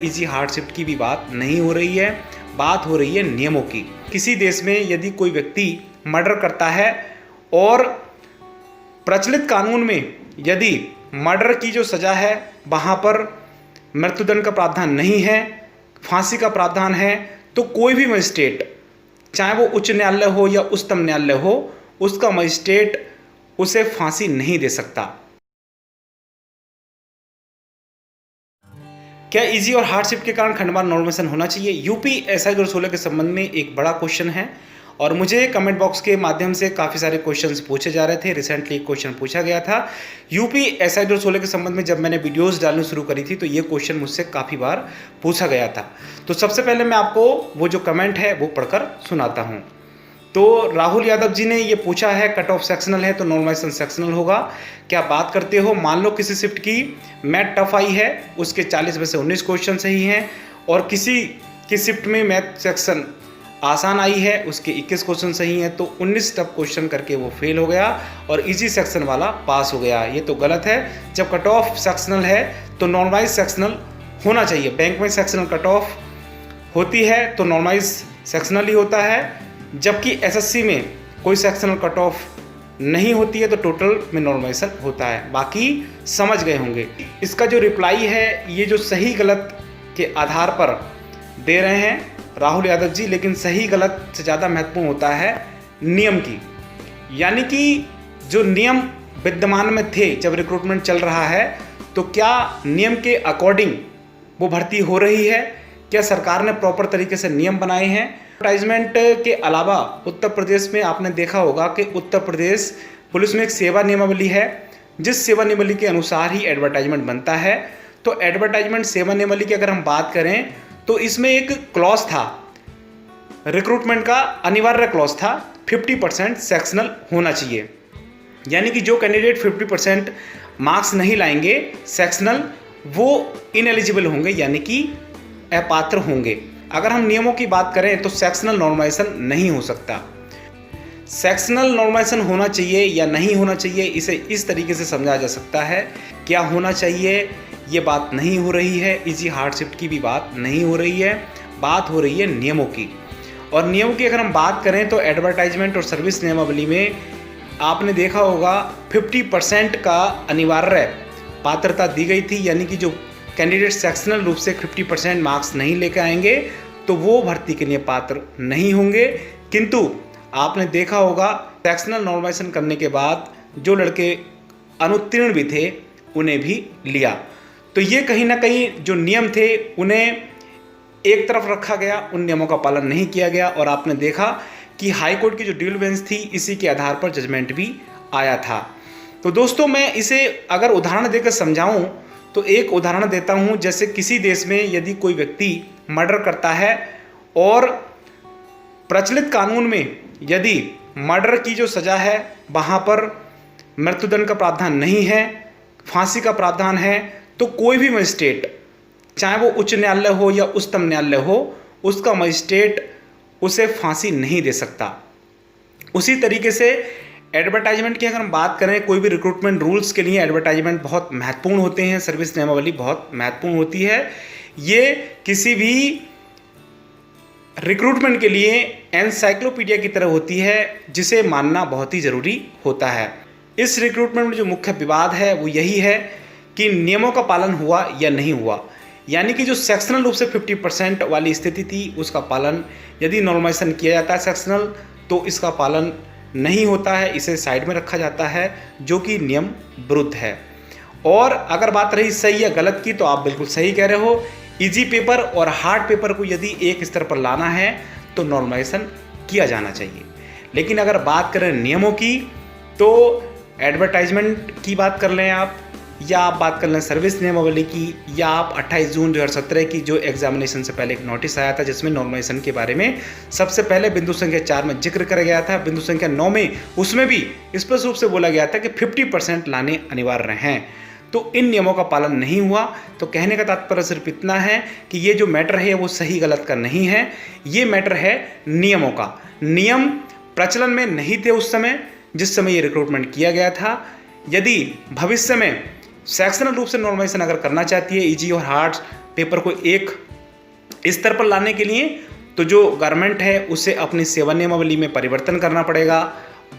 Easy hard shift की भी बात नहीं हो रही है, बात हो रही है नियमों की। किसी देश में यदि कोई व्यक्ति मर्डर करता है और प्रचलित कानून में यदि मर्डर की जो सज़ा है वहाँ पर मृत्युदंड का प्रावधान नहीं है, फांसी का प्रावधान है, तो कोई भी मजिस्ट्रेट, चाहे वो उच्च न्यायालय हो या उच्चतम न्यायालय हो, उसका मजिस्ट्रेट उसे फांसी नहीं दे सकता। क्या इजी और हार्ड शिफ्ट के कारण खंडवार नॉर्मलाइजेशन होना चाहिए? यूपी एसआई 2016 के संबंध में एक बड़ा क्वेश्चन है और मुझे कमेंट बॉक्स के माध्यम से काफ़ी सारे क्वेश्चंस पूछे जा रहे थे। रिसेंटली एक क्वेश्चन पूछा गया था यूपी एसआई 2016 के संबंध में। जब मैंने वीडियोस डालनी शुरू करी थी तो ये क्वेश्चन मुझसे काफ़ी बार पूछा गया था। तो सबसे पहले मैं आपको वो जो कमेंट है वो पढ़कर सुनाता हूँ। तो राहुल यादव जी ने ये पूछा है, कट ऑफ सेक्शनल है तो नॉर्मलाइजेशन सेक्शनल होगा। क्या बात करते हो? मान लो किसी शिफ्ट की मैथ टफ आई है, उसके 40 में से 19 क्वेश्चन सही हैं, और किसी की शिफ्ट में मैथ सेक्शन आसान आई है, उसके 21 क्वेश्चन सही हैं, तो 19 टफ क्वेश्चन करके वो फेल हो गया और इजी सेक्शन वाला पास हो गया। ये तो गलत है। जब कट ऑफ सेक्शनल है तो नॉर्मलाइज सेक्शनल होना चाहिए। बैंक में सेक्शनल कट ऑफ होती है तो नॉर्मलाइज सेक्शनल ही होता है, जबकि एसएससी में कोई सेक्शनल कट ऑफ नहीं होती है तो टोटल में नॉर्मलाइजेशन होता है। बाकी समझ गए होंगे। इसका जो रिप्लाई है ये जो सही गलत के आधार पर दे रहे हैं राहुल यादव जी, लेकिन सही गलत से ज़्यादा महत्वपूर्ण होता है नियम की। यानी कि जो नियम विद्यमान में थे जब रिक्रूटमेंट चल रहा है, तो क्या नियम के अकॉर्डिंग वो भर्ती हो रही है? क्या सरकार ने प्रॉपर तरीके से नियम बनाए हैं? एडवर्टाइजमेंट के अलावा उत्तर प्रदेश में आपने देखा होगा कि उत्तर प्रदेश पुलिस में एक सेवा नियमावली है, जिस सेवा नियमावली के अनुसार ही एडवर्टाइजमेंट बनता है। तो एडवर्टाइजमेंट सेवा नियमावली की अगर हम बात करें तो इसमें एक क्लॉज था, रिक्रूटमेंट का अनिवार्य क्लॉज था, 50% सेक्शनल होना चाहिए। यानी कि जो कैंडिडेट 50% मार्क्स नहीं लाएंगे सेक्शनल, वो इनएलिजिबल होंगे, यानी कि अपात्र होंगे। अगर हम नियमों की बात करें तो सेक्शनल नॉर्मलाइजेशन नहीं हो सकता। सेक्शनल नॉर्मलाइजेशन होना चाहिए या नहीं होना चाहिए, इसे इस तरीके से समझा जा सकता है। क्या होना चाहिए ये बात नहीं हो रही है, इजी हार्ड शिफ्ट की भी बात नहीं हो रही है, बात हो रही है नियमों की। और नियमों की अगर हम बात करें तो एडवर्टाइजमेंट और सर्विस नियमावली में आपने देखा होगा 50% का अनिवार्य पात्रता दी गई थी। यानी कि जो कैंडिडेट सेक्शनल रूप से 50% मार्क्स नहीं लेकर आएंगे तो वो भर्ती के लिए पात्र नहीं होंगे। किंतु आपने देखा होगा सेक्शनल नॉर्मलाइजेशन करने के बाद जो लड़के अनुत्तीर्ण भी थे उन्हें भी लिया। तो ये कहीं ना कहीं जो नियम थे उन्हें एक तरफ रखा गया, उन नियमों का पालन नहीं किया गया। और आपने देखा कि हाई कोर्ट की जो ड्यूल बेंच थी इसी के आधार पर जजमेंट भी आया था। तो दोस्तों मैं इसे अगर उदाहरण देकर समझाऊं तो एक उदाहरण देता हूं। जैसे किसी देश में यदि कोई व्यक्ति मर्डर करता है और प्रचलित कानून में यदि मर्डर की जो सज़ा है वहाँ पर मृत्युदंड का प्रावधान नहीं है, फांसी का प्रावधान है, तो कोई भी मजिस्ट्रेट, चाहे वो उच्च न्यायालय हो या उच्चतम न्यायालय हो, उसका मजिस्ट्रेट उसे फांसी नहीं दे सकता। उसी तरीके से एडवर्टाइजमेंट की अगर हम बात करें, कोई भी रिक्रूटमेंट रूल्स के लिए एडवर्टाइजमेंट बहुत महत्वपूर्ण होते हैं, सर्विस नियमावली बहुत महत्वपूर्ण होती है। ये किसी भी रिक्रूटमेंट के लिए एनसाइक्लोपीडिया की तरह होती है, जिसे मानना बहुत ही ज़रूरी होता है। इस रिक्रूटमेंट में जो मुख्य विवाद है वो यही है कि नियमों का पालन हुआ या नहीं हुआ। यानी कि जो सेक्शनल रूप से 50% वाली स्थिति थी उसका पालन, यदि नॉर्मलाइजेशन किया जाता है सेक्शनल तो इसका पालन नहीं होता है, इसे साइड में रखा जाता है, जो कि नियम विरुद्ध है। और अगर बात रही सही या गलत की, तो आप बिल्कुल सही कह रहे हो। इजी पेपर और हार्ड पेपर को यदि एक स्तर पर लाना है तो नॉर्मलाइजेशन किया जाना चाहिए। लेकिन अगर बात करें नियमों की तो एडवर्टाइजमेंट की बात कर लें आप, या आप बात कर लें सर्विस नियमावली की, या आप 28 जून 2017 की जो एग्जामिनेशन से पहले एक नोटिस आया था जिसमें नॉर्मलाइजेशन के बारे में सबसे पहले बिंदु संख्या 4 में जिक्र करा गया था, बिंदु संख्या 9 में उसमें भी स्पष्ट रूप से बोला गया था कि 50% लाने अनिवार्य हैं। तो इन नियमों का पालन नहीं हुआ। तो कहने का तात्पर्य सिर्फ इतना है कि ये जो मैटर है वो सही गलत का नहीं है, ये मैटर है नियमों का। नियम प्रचलन में नहीं थे उस समय जिस समय ये रिक्रूटमेंट किया गया था। यदि भविष्य में सेक्शनल रूप से नॉर्मलाइजेशन अगर करना चाहती है इजी और हार्ड पेपर को एक स्तर पर लाने के लिए, तो जो गवर्नमेंट है उसे अपनी सेवा नियमावली में परिवर्तन करना पड़ेगा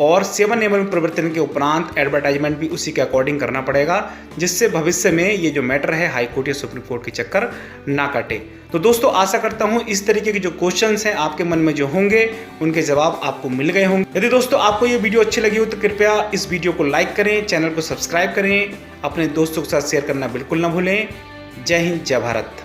और सेवा नियमावली में परिवर्तन के उपरांत एडवर्टाइजमेंट भी उसी के अकॉर्डिंग करना पड़ेगा, जिससे भविष्य में ये जो मैटर है हाई कोर्ट या सुप्रीम कोर्ट के चक्कर ना काटे। तो दोस्तों आशा करता हूँ इस तरीके के जो क्वेश्चंस हैं आपके मन में जो होंगे उनके जवाब आपको मिल गए होंगे। यदि दोस्तों आपको ये वीडियो अच्छी लगी हो तो कृपया इस वीडियो को लाइक करें, चैनल को सब्सक्राइब करें, अपने दोस्तों के साथ शेयर करना बिल्कुल ना भूलें। जय हिंद, जय भारत।